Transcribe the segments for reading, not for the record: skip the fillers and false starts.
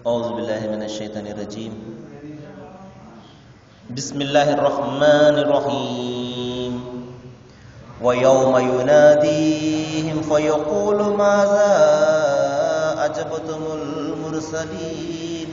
أعوذ بالله من الشيطان الرجيم. بسم الله الرحمن الرحيم. ويوم يناديهم فيقول ماذا أجبتم المرسلين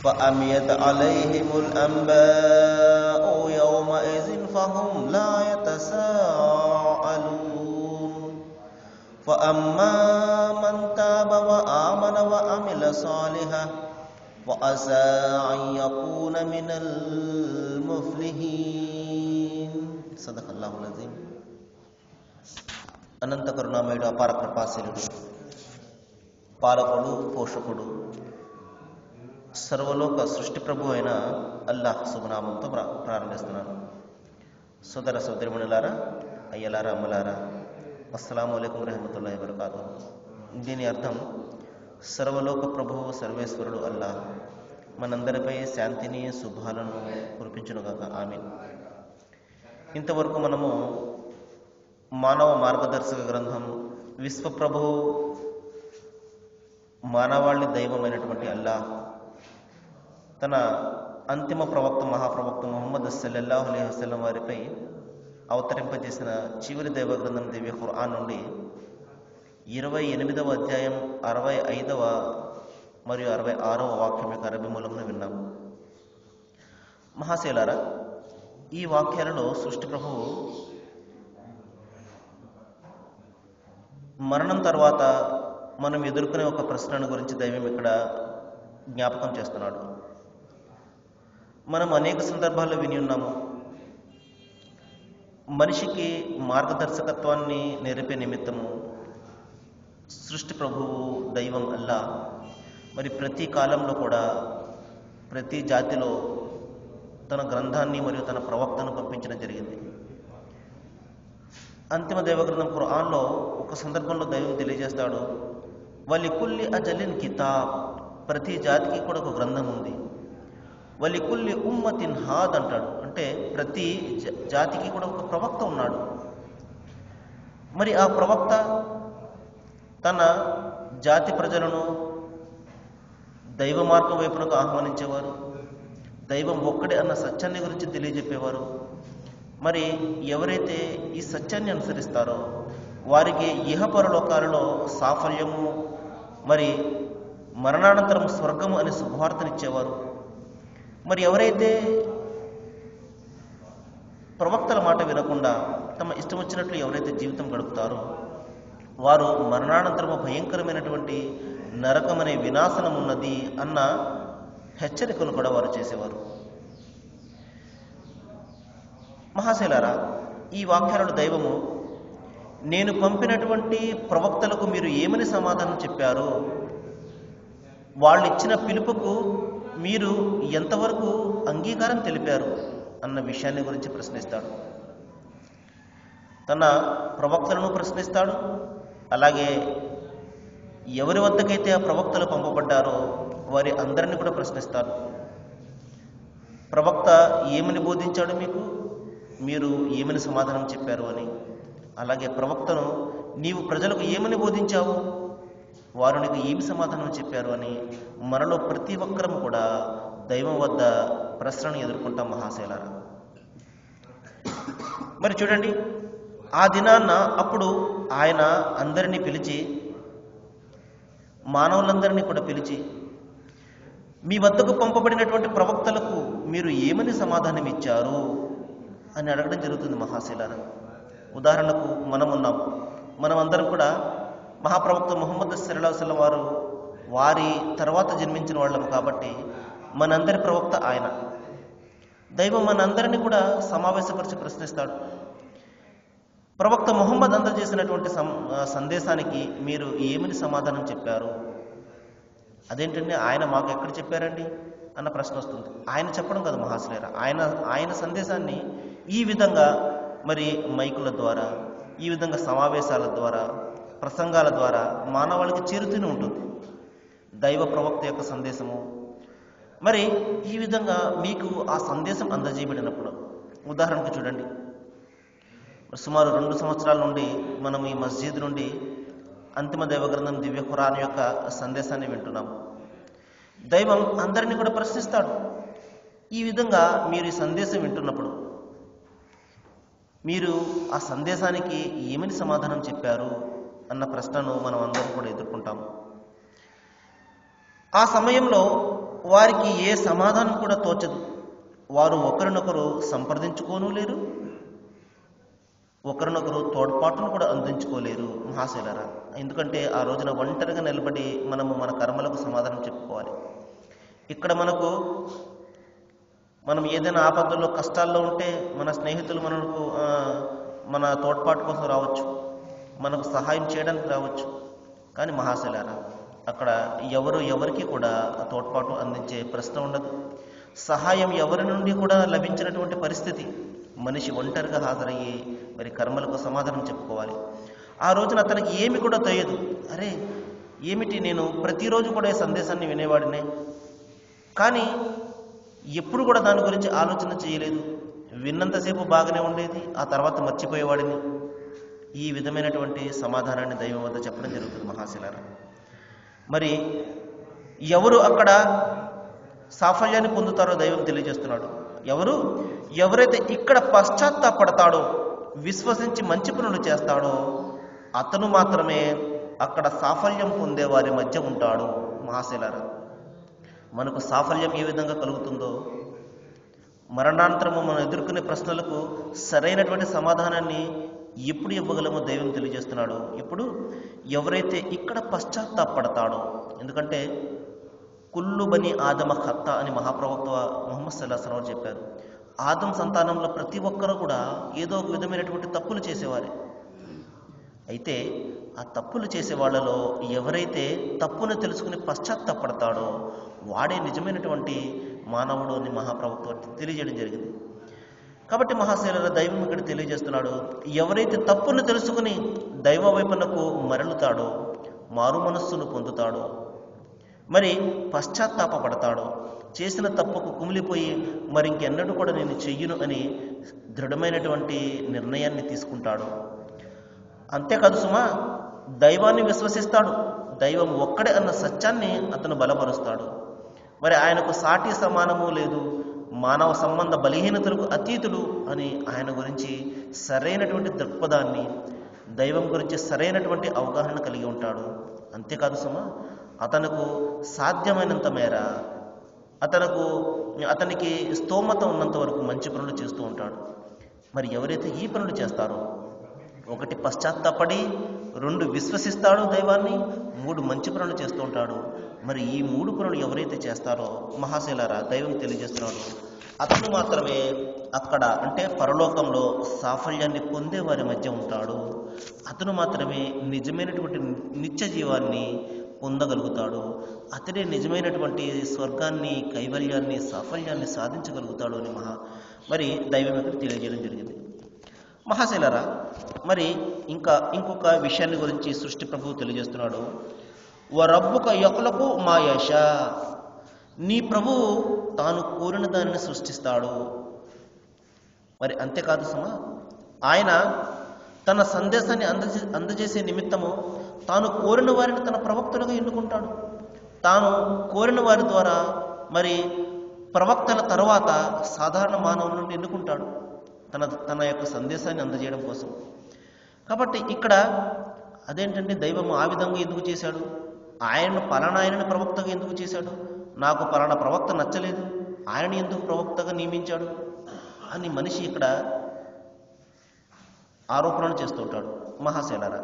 فأميت عليهم الأنباء يومئذ فهم لا يتساءلون فأما من تاب وآمن وعمل صالحا وعسى أن يكون من المفلحين. صدق الله العظيم. అనంత కరుణామయుడు అపార కృపాశీలుడు పాలకుడు పోషకుడు సర్వలోక సృష్టి ప్రభు అయిన అల్లాహ్ శుభనామంతో ప్రారంభిస్తున్నాను. సోదర సోదరిమణులారా, అయ్యలారా, అమ్మలారా, అస్సలాము అలైకుం రహమతుల్లాహి వబరకాతుహు. దీని అర్థం సర్వలోక ప్రభువు సర్వేశ్వరుడు అల్లాహ్ మనందరిపై శాంతిని శుభాలను కురిపించునుగాక, ఆమీన్. ఇంతవరకు మనము మానవ మార్గదర్శక గ్రంథం విశ్వప్రభువు మానవాళి దైవమైనటువంటి అల్లాహ్ తన అంతిమ ప్రవక్త మహాప్రవక్త ముహమ్మద్ సల్లల్లాహు అలైహి వసల్లం వారిపై అవతరింపజేసిన చివరి దైవ గ్రంథం దివ్య ఖురాన్ నుండి 28వ అధ్యాయం 65వ మరియు 66వ వాక్యం యొక్క అరబీ మూలంలో విన్నాము. మహాశయులారా, ఈ వాక్యాలలో సృష్టి ప్రభువు మరణం తర్వాత మనం ఎదుర్కొనే ఒక ప్రశ్నను గురించి దైవం ఇక్కడ జ్ఞాపకం చేస్తున్నాడు. మనం అనేక సందర్భాల్లో విని ఉన్నాము. మనిషికి మార్గదర్శకత్వాన్ని నేర్పే నిమిత్తము సృష్టి ప్రభువు దైవం అల్లా మరి ప్రతి కాలంలో కూడా ప్రతి జాతిలో తన గ్రంథాన్ని మరియు తన ప్రవక్తను పంపించడం జరిగింది. అంతిమ దైవగ్రంథం ఖురాన్లో ఒక సందర్భంలో దైవం తెలియజేస్తాడు, వలికుల్లి అజలిన్ కితాబ్, ప్రతి జాతికి కూడా ఒక గ్రంథం ఉంది. వలికుల్లి ఉమ్మతిన్ హాద్ అంటాడు, అంటే ప్రతి జాతికి కూడా ఒక ప్రవక్త ఉన్నాడు. మరి ఆ ప్రవక్త తన జాతి ప్రజలను దైవ మార్గం వైపునకు ఆహ్వానించేవారు, దైవం ఒక్కడే అన్న సత్యాన్ని గురించి తెలియజెప్పేవారు. మరి ఎవరైతే ఈ సత్యాన్ని అనుసరిస్తారో వారికి ఇహపరలోకాలలో సాఫల్యము మరి మరణానంతరం స్వర్గము అనే శుభవార్తనిచ్చేవారు. మరి ఎవరైతే ప్రవక్తల మాట వినకుండా తమ ఇష్టం వచ్చినట్లు ఎవరైతే జీవితం గడుపుతారో వారు మరణానంతరము భయంకరమైనటువంటి నరకం అనే వినాశనం ఉన్నది అన్న హెచ్చరికను కూడా వారు చేసేవారు. మహాశైలారా, ఈ వాక్యాలలో దైవము నేను పంపినటువంటి ప్రవక్తలకు మీరు ఏమని సమాధానం చెప్పారు, వాళ్ళు ఇచ్చిన పిలుపుకు మీరు ఎంతవరకు అంగీకారం తెలిపారు అన్న విషయాన్ని గురించి ప్రశ్నిస్తాడు. తన ప్రవక్తలను ప్రశ్నిస్తాడు. అలాగే ఎవరి వద్దకైతే ఆ ప్రవక్తలు పంపబడ్డారో వారి అందరినీ కూడా ప్రశ్నిస్తాడు. ప్రవక్త ఏమని బోధించాడు మీకు, మీరు ఏమని సమాధానం చెప్పారు అని. అలాగే ప్రవక్తను నీవు ప్రజలకు ఏమని బోధించావు, వారు నీకు ఏమి సమాధానం చెప్పారు అని మనలో ప్రతి ఒక్కరము కూడా దైవం వద్ద ప్రశ్నను ఎదుర్కొంటాం. మహాశైలారా, మరి చూడండి, ఆ దినాన్న అప్పుడు ఆయన అందరినీ పిలిచి, మానవులందరినీ కూడా పిలిచి, మీ వద్దకు పంపబడినటువంటి ప్రవక్తలకు మీరు ఏమని సమాధానం ఇచ్చారు అని అడగడం జరుగుతుంది. మహాశైలారా, ఉదాహరణకు మనం అందరం కూడా మహాప్రవక్త ముహమ్మద్ సల్లల్లాహు అలైహి వసల్లం వారు వారి తర్వాత జన్మించిన వాళ్ళము కాబట్టి మనందరి ప్రవక్త ఆయన. దైవం మనందరినీ కూడా సమావేశపరిచి ప్రశ్నిస్తాడు. ప్రవక్త ముహమ్మద్ అందజేసినటువంటి సందేశానికి మీరు ఏమని సమాధానం చెప్పారు? అదేంటండి, ఆయన మాకు ఎక్కడ చెప్పారండి అన్న ప్రశ్న వస్తుంది. ఆయన చెప్పడం కాదు మహాశైలారా, ఆయన సందేశాన్ని ఈ విధంగా మరి మైకుల ద్వారా, ఈ విధంగా సమావేశాల ద్వారా, ప్రసంగాల ద్వారా మానవాళికి చేరుతూనే ఉంటుంది దైవ ప్రవక్త యొక్క సందేశము. మరి ఈ విధంగా మీకు ఆ సందేశం అందజేయబడినప్పుడు, ఉదాహరణకు చూడండి, సుమారు 2 సంవత్సరాల నుండి మనం ఈ మస్జిద్ నుండి అంతిమ దైవ గ్రంథం దివ్య ఖురాన్ యొక్క సందేశాన్ని వింటున్నాం. దైవం అందరినీ కూడా ప్రశ్నిస్తాడు. ఈ విధంగా మీరు ఈ సందేశం వింటున్నప్పుడు మీరు ఆ సందేశానికి ఏమని సమాధానం చెప్పారు అన్న ప్రశ్నను మనం అందరం కూడా ఎదుర్కొంటాము. ఆ సమయంలో వారికి ఏ సమాధానం కూడా తోచదు. వారు ఒకరినొకరు సంప్రదించుకోను లేరు, ఒకరినొకరు తోడ్పాటును కూడా అందించుకోలేరు మహాశైలారా. ఎందుకంటే ఆ రోజున ఒంటరిగా నిలబడి మనము మన కర్మలకు సమాధానం చెప్పుకోవాలి. ఇక్కడ మనం ఏదైనా ఆపదల్లో కష్టాల్లో ఉంటే మన స్నేహితులు మన తోడ్పాటు కోసం రావచ్చు, మనకు సహాయం చేయడానికి రావచ్చు. కానీ మహాశైలారా, అక్కడ ఎవరికి కూడా తోడ్పాటు అందించే ప్రశ్న ఉండదు. సహాయం ఎవరి నుండి కూడా లభించినటువంటి పరిస్థితి. మనిషి ఒంటరిగా హాజరయ్యి మరి కర్మలకు సమాధానం చెప్పుకోవాలి. ఆ రోజున అతనికి ఏమి కూడా తెలియదు. అరే ఏమిటి, నేను ప్రతిరోజు కూడా ఈ సందేశాన్ని వినేవాడినే, కానీ ఎప్పుడు కూడా దాని గురించి ఆలోచన చేయలేదు. విన్నంతసేపు బాగానే ఉండేది, ఆ తర్వాత మర్చిపోయేవాడిని. ఈ విధమైనటువంటి సమాధానాన్ని దైవం వద్ద చెప్పడం జరుగుతుంది మహాశిలారా. మరి ఎవరు అక్కడ సాఫల్యాన్ని పొందుతారో దైవం తెలియజేస్తున్నాడు. ఎవరైతే ఇక్కడ పశ్చాత్తాపడతాడో, విశ్వసించి మంచి పనులు చేస్తాడో అతను మాత్రమే అక్కడ సాఫల్యం పొందే వారి మధ్య ఉంటాడు మహాశైలారా. మనకు సాఫల్యం ఏ విధంగా కలుగుతుందో, మరణాంతరము మనం ఎదుర్కొనే ప్రశ్నలకు సరైనటువంటి సమాధానాన్ని ఎప్పుడు ఇవ్వగలమో దైవం తెలియజేస్తున్నాడు. ఇప్పుడు ఎవరైతే ఇక్కడ పశ్చాత్తాపడతాడో, ఎందుకంటే కుల్లు బని ఆదమ ఖత్తా అని మహాప్రవక్త ముహమ్మద్ సల్లల్లాహు అలైహి వసల్లం చెప్పారు. ఆదం సంతానంలో ప్రతి ఒక్కరూ కూడా ఏదో ఒక విధమైనటువంటి తప్పులు చేసేవారే. అయితే ఆ తప్పులు చేసే వాళ్ళలో ఎవరైతే తప్పును తెలుసుకుని పశ్చాత్తాపడతాడో వాడే నిజమైనటువంటి మానవుడు అని మహాప్రవక్త తెలియజేయడం జరిగింది. కాబట్టి మహాశైలారా, దైవం ఇక్కడ తెలియజేస్తున్నాడు, ఎవరైతే తప్పును తెలుసుకుని దైవ వైపునకు మరలుతాడో, మారు మనస్సును పొందుతాడో, మరి పశ్చాత్తాపడతాడో, చేసిన తప్పుకు కుమిలిపోయి మరి ఇంకెన్నడూ కూడా నేను చెయ్యను అని దృఢమైనటువంటి నిర్ణయాన్ని తీసుకుంటాడు. అంతేకాదు సుమా, దైవాన్ని విశ్వసిస్తాడు. దైవం ఒక్కడే అన్న సత్యాన్ని అతను బలపరుస్తాడు. మరి ఆయనకు సాటి సమానము లేదు, మానవ సంబంధ బలహీనతలకు అతీతుడు అని ఆయన గురించి సరైనటువంటి దృక్పథాన్ని, దైవం గురించి సరైనటువంటి అవగాహన కలిగి ఉంటాడు. అంతేకాదు సుమా, అతనుకు సాధ్యమైనంత మేర అతనికి స్తోమత ఉన్నంత వరకు మంచి పనులు చేస్తూ ఉంటాడు. మరి ఎవరైతే ఈ పనులు చేస్తారో, 1 పశ్చాత్తాపడి, 2 విశ్వసిస్తాడు దైవాన్ని, 3 మంచి పనులు చేస్తూ ఉంటాడు. మరి ఈ 3 పనులు ఎవరైతే చేస్తారో మహాశైలారా, దైవం తెలియజేస్తున్నాడు, అతను మాత్రమే అక్కడ అంటే పరలోకంలో సాఫల్యాన్ని పొందే వారి మధ్య ఉంటాడు. అతను మాత్రమే నిజమైనటువంటి నిత్య జీవాన్ని పొందగలుగుతాడు. అతడే నిజమైనటువంటి స్వర్గాన్ని, కైవల్యాన్ని, సాఫల్యాన్ని సాధించగలుగుతాడు అని మరి దైవం ఇక్కడ తెలియజేయడం జరిగింది. మహాశైలారా, మరి ఇంకొక విషయాన్ని గురించి సృష్టి ప్రభువు తెలియజేస్తున్నాడు. వరబ్బుక యఖ్లఖు మా యషా, నీ ప్రభువు తాను కోరిన దానిని సృష్టిస్తాడు. మరి అంతేకాదు సుమా, ఆయన తన సందేశాన్ని అందజేసే నిమిత్తము తాను కోరిన వారిని తన ప్రవక్తలుగా ఎన్నుకుంటాడు. తాను కోరిన వారి ద్వారా మరి ప్రవక్తల తర్వాత సాధారణ మానవులను ఎన్నుకుంటాడు తన యొక్క సందేశాన్ని అందజేయడం కోసం. కాబట్టి ఇక్కడ అదేంటంటే దైవం ఆ విధంగా ఎందుకు చేశాడు, ఆయనను ప్రవక్తగా ఎందుకు చేశాడు, నాకు పలానా ప్రవక్త నచ్చలేదు, ఆయన ఎందుకు ప్రవక్తగా నియమించాడు అని మనిషి ఇక్కడ ఆరోపణలు చేస్తూ ఉంటాడు. మహాశైలారా,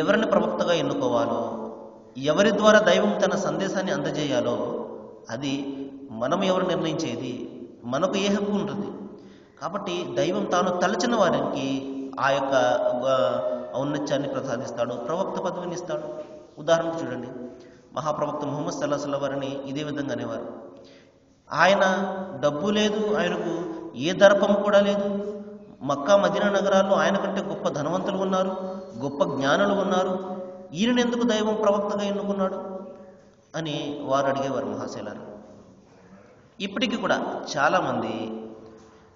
ఎవరిని ప్రవక్తగా ఎన్నుకోవాలో, ఎవరి ద్వారా దైవం తన సందేశాన్ని అందజేయాలో అది మనం ఎవరు నిర్ణయించేది, మనకు ఏ హక్కు ఉంటుంది. కాబట్టి దైవం తాను తలచిన వారికి ఆ యొక్క ఔన్నత్యాన్ని ప్రసాదిస్తాడు, ప్రవక్త పదవిని ఇస్తాడు. ఉదాహరణకు చూడండి, మహాప్రవక్త ముహమ్మద్ సల్లల్లాహు అలైహి వసల్లం వారిని ఇదే విధంగా అనేవారు. ఆయన డబ్బు లేదు, ఆయనకు ఏ దర్పము కూడా లేదు. మక్కా మదీనా నగరాల్లో ఆయన కంటే గొప్ప ధనవంతులు ఉన్నారు, గొప్ప జ్ఞానులు ఉన్నారు. ఈయనను ఎందుకు దైవం ప్రవక్తగా ఎన్నుకున్నాడు అని వారు అడిగేవారు మహాశైలారు. ఇప్పటికీ కూడా చాలామంది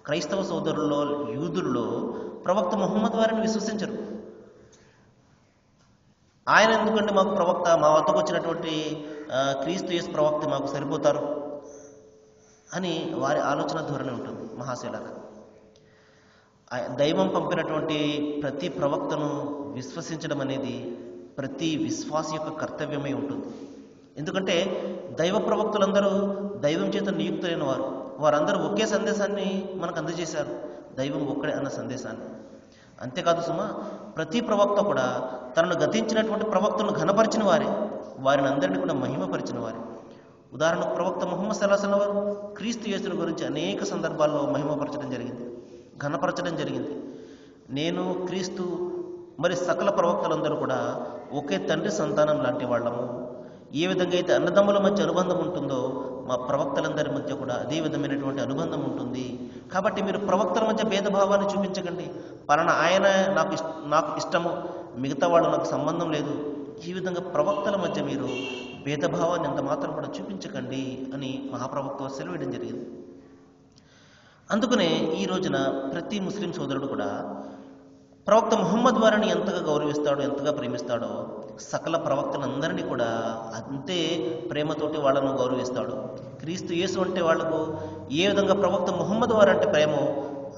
క్రైస్తవ సోదరుల్లో, యూదుల్లో ప్రవక్త ముహమ్మద్ వారిని విశ్వసించరు. ఆయన ఎందుకంటే మాకు ప్రవక్త, మా వద్దకు వచ్చినటువంటి క్రీస్తు యేసు ప్రవక్త మాకు సరిపోతారు అని వారి ఆలోచన ధోరణి ఉంటుంది. మహాశైలారా, దైవం పంపినటువంటి ప్రతి ప్రవక్తను విశ్వసించడం అనేది ప్రతి విశ్వాసి యొక్క కర్తవ్యమై ఉంటుంది. ఎందుకంటే దైవ ప్రవక్తులందరూ దైవం చేత నియుక్తులైన వారు. వారందరూ ఒకే సందేశాన్ని మనకు అందజేశారు, దైవం ఒక్కడే అన్న సందేశాన్ని. అంతేకాదు సుమా, ప్రతి ప్రవక్త కూడా తనను గతించినటువంటి ప్రవక్తలను ఘనపరిచిన వారే, వారిని అందరినీ కూడా మహిమపరిచిన వారే. ఉదాహరణకు ప్రవక్త ముహమ్మద్ సల్లల్లాహు అలైహి వసల్లం వారు క్రీస్తు యేసుని గురించి అనేక సందర్భాల్లో మహిమపరచడం జరిగింది, ఘనపరచడం జరిగింది. నేను, క్రీస్తు, మరి సకల ప్రవక్తలందరూ కూడా ఒకే తండ్రి సంతానం లాంటి వాళ్ళము. ఏ విధంగా అయితే అన్నదమ్ముల మధ్య అనుబంధం ఉంటుందో మా ప్రవక్తలందరి మధ్య కూడా అదే విధమైనటువంటి అనుబంధం ఉంటుంది. కాబట్టి మీరు ప్రవక్తల మధ్య భేదభావాన్ని చూపించకండి. పలానా ఆయన నాకు ఇష్టము, మిగతా వాళ్ళు నాకు సంబంధం లేదు. ఈ విధంగా ప్రవక్తల మధ్య మీరు భేదభావాన్ని ఎంత మాత్రం కూడా చూపించకండి అని మహాప్రవక్త సెలవేయడం జరిగింది. అందుకనే ఈ రోజున ప్రతి ముస్లిం సోదరుడు కూడా ప్రవక్త ముహమ్మద్ వారిని ఎంతగా గౌరవిస్తాడో, ఎంతగా ప్రేమిస్తాడో, సకల ప్రవక్తలందరినీ కూడా అంతే ప్రేమతోటి వాళ్ళను గౌరవిస్తాడు. క్రీస్తు యేసు అంటే వాళ్లకు ఏ విధంగా ప్రవక్త ముహమ్మద్ వారు అంటే ప్రేమో,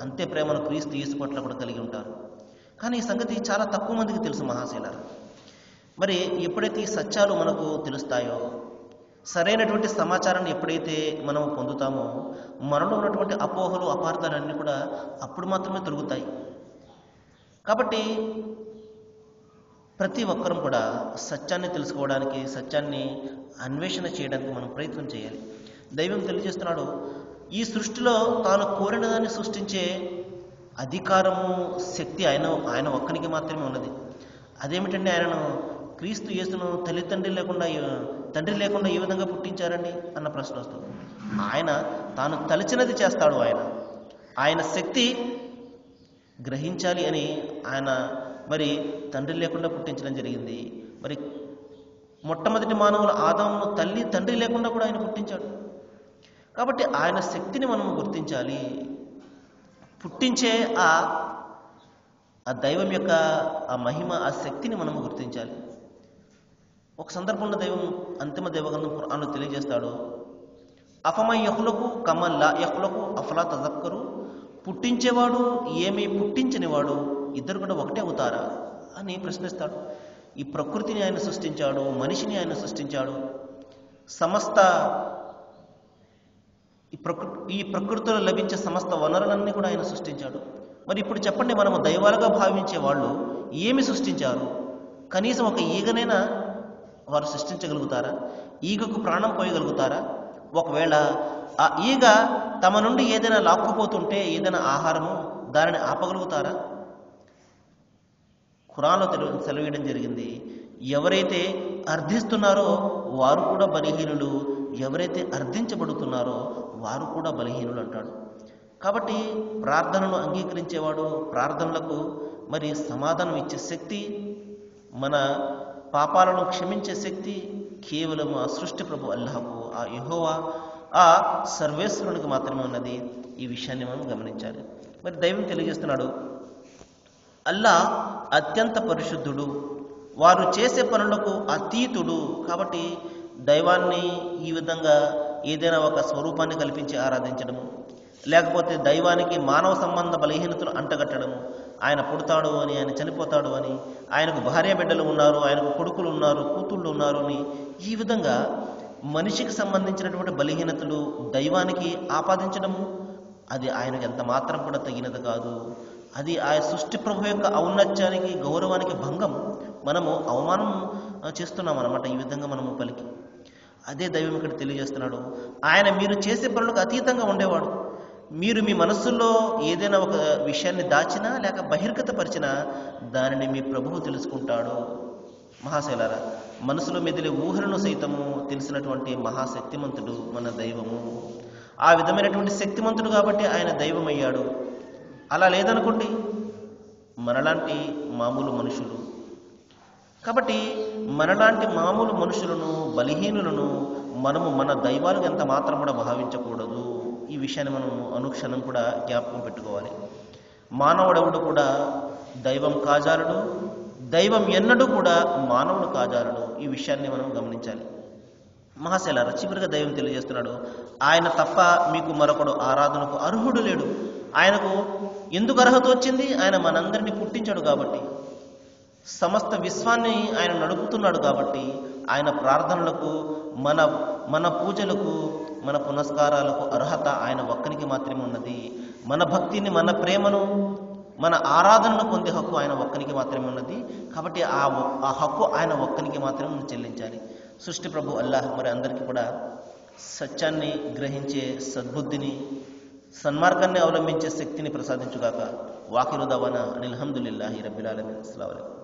అంతే ప్రేమను క్రీస్తు యేసు పట్ల కూడా కలిగి ఉంటారు. కానీ ఈ సంగతి చాలా తక్కువ మందికి తెలుసు మహాశైలారు. మరి ఎప్పుడైతే ఈ సత్యాలు మనకు తెలుస్తాయో, సరైనటువంటి సమాచారాన్ని ఎప్పుడైతే మనం పొందుతామో, మనలో ఉన్నటువంటి అపోహలు, అపార్థాలన్నీ కూడా అప్పుడు మాత్రమే తొలుగుతాయి. కాబట్టి ప్రతి ఒక్కరం కూడా సత్యాన్ని తెలుసుకోవడానికి, సత్యాన్ని అన్వేషణ చేయడానికి మనం ప్రయత్నం చేయాలి. దైవం తెలియజేస్తున్నాడు, ఈ సృష్టిలో తాను కోరిన దాన్ని సృష్టించే అధికారము, శక్తి ఆయన ఒక్కనికి మాత్రమే ఉన్నది. అదేమిటండి, ఆయనను క్రీస్తు యేసును తండ్రి లేకుండా ఏ విధంగా పుట్టించారండి అన్న ప్రశ్న వస్తుంది. ఆయన తాను తలచినది చేస్తాడు. ఆయన శక్తి గ్రహించాలి అని ఆయన మరి తండ్రి లేకుండా పుట్టించడం జరిగింది. మరి మొట్టమొదటి మానవులు ఆదామును తండ్రి లేకుండా కూడా ఆయన పుట్టించాడు. కాబట్టి ఆయన శక్తిని మనం గుర్తించాలి. పుట్టించే ఆ దైవం యొక్క ఆ మహిమ, ఆ శక్తిని మనం గుర్తించాలి. ఒక సందర్భంలో దైవం అంతిమ దైవగ్రంథం ఖురాన్లో తెలియజేస్తాడు, అఫమన్ యఖ్లుకు కమన్ లా యఖ్లుకు అఫలా తజక్కరు, పుట్టించేవాడు ఏమీ పుట్టించనివాడు ఇద్దరు కూడా ఒకటే అవుతారా అని ప్రశ్నిస్తాడు. ఈ ప్రకృతిని ఆయన సృష్టించాడు, మనిషిని ఆయన సృష్టించాడు, సమస్త ఈ ప్రకృతిలో లభించే సమస్త వనరులన్నీ కూడా ఆయన సృష్టించాడు. మరి ఇప్పుడు చెప్పండి, మనము దైవాలుగా భావించే వాళ్ళు ఏమి సృష్టించారు? కనీసం ఒక ఈగనైనా వారు సృష్టించగలుగుతారా? ఈగకు ప్రాణం పోయగలుగుతారా? ఒకవేళ ఆ ఈగ తమ నుండి ఏదైనా లాక్కుపోతుంటే, ఏదైనా ఆహారము, దానిని ఆపగలుగుతారా? ఖురాన్లో సెలవేయడం జరిగింది, ఎవరైతే అర్థిస్తున్నారో వారు కూడా బలహీనులు, ఎవరైతే అర్థించబడుతున్నారో వారు కూడా బలహీనులు అంటాడు. కాబట్టి ప్రార్థనను అంగీకరించేవాడు, ప్రార్థనలకు మరి సమాధానం ఇచ్చే శక్తి, మన పాపాలను క్షమించే శక్తి కేవలం ఆ సృష్టి ప్రభు అల్లాహకు, ఆ యెహోవా, ఆ సర్వేశ్వరునికి మాత్రమే ఉన్నది. ఈ విషయాన్ని మనం గమనించాలి. మరి దైవం తెలియజేస్తున్నాడు, అల్లా అత్యంత పరిశుద్ధుడు, వారు చేసే పనులకు అతీతుడు. కాబట్టి దైవాన్ని ఈ విధంగా ఏదైనా ఒక స్వరూపాన్ని కల్పించి ఆరాధించడము, లేకపోతే దైవానికి మానవ సంబంధ బలహీనతలు అంటగట్టడము, ఆయన పుడతాడు అని, ఆయన చనిపోతాడు అని, ఆయనకు భార్య బిడ్డలు ఉన్నారు, ఆయనకు కొడుకులు ఉన్నారు, కూతుళ్ళు ఉన్నారు అని, ఈ విధంగా మనిషికి సంబంధించినటువంటి బలహీనతలు దైవానికి ఆపాదించడము, అది ఆయనకు ఎంత మాత్రం కూడా తగినది కాదు. అది ఆ సృష్టి ప్రభు యొక్క ఔన్నత్యానికి, గౌరవానికి భంగం. మనము అవమానం చేస్తున్నాం అన్నమాట ఈ విధంగా మనము పలికి. అదే దైవం ఇక్కడ తెలియజేస్తున్నాడు, ఆయన మీరు చేసే పనులకు అతీతంగా ఉండేవాడు. మీరు మీ మనస్సులో ఏదైనా ఒక విషయాన్ని దాచినా లేక బహిర్గతపరిచినా దానిని మీ ప్రభువు తెలుసుకుంటాడు. మహాశైలారా, మనసులో మెదిలే ఊహలను సైతము తెలిసినటువంటి మహాశక్తిమంతుడు మన దైవము. ఆ విధమైనటువంటి శక్తిమంతుడు కాబట్టి ఆయన దైవం అయ్యాడు. అలా లేదనుకోండి, మనలాంటి మామూలు మనుషులు. కాబట్టి మనలాంటి మామూలు మనుషులను, బలహీనులను మనము మన దైవాలకు ఎంత మాత్రం కూడా భావించకూడదు. ఈ విషయాన్ని మనము అనుక్షణం కూడా జ్ఞాపకం పెట్టుకోవాలి. మానవుడెవడు కూడా దైవం కాజాలడు, దైవం ఎన్నడూ కూడా మానవుడు కాజాలడు. ఈ విషయాన్ని మనం గమనించాలి. మహాశైలారా, చివరిగా దైవం తెలియజేస్తున్నాడు, ఆయన తప్ప మీకు మరొకడు ఆరాధనకు అర్హుడు లేడు. ఆయనకు ఎందుకు అర్హత వచ్చింది? ఆయన మనందరినీ పుట్టించాడు కాబట్టి, సమస్త విశ్వాన్ని ఆయన నడుపుతున్నాడు కాబట్టి, ఆయన ప్రార్థనలకు, మన పూజలకు, మన పునస్కారాలకు అర్హత ఆయన ఒక్కనికి మాత్రమే ఉన్నది. మన భక్తిని, మన ప్రేమను, మన ఆరాధనను పొందే హక్కు ఆయన ఒక్కనికి మాత్రమే ఉన్నది. కాబట్టి ఆ హక్కు ఆయన ఒక్కనికి మాత్రమే మనం చెల్లించాలి. సృష్టి ప్రభు అల్లాహ్ మరి అందరికీ కూడా సత్యాన్ని గ్రహించే సద్బుద్ధిని, సన్మార్గాన్ని అవలంబించే శక్తిని ప్రసాదించుగాక. వాకిరు దవానా అనిల్ హమ్దులిల్లాహి రబ్బిల్ ఆలమీన్. అస్సలాము అలైకుం.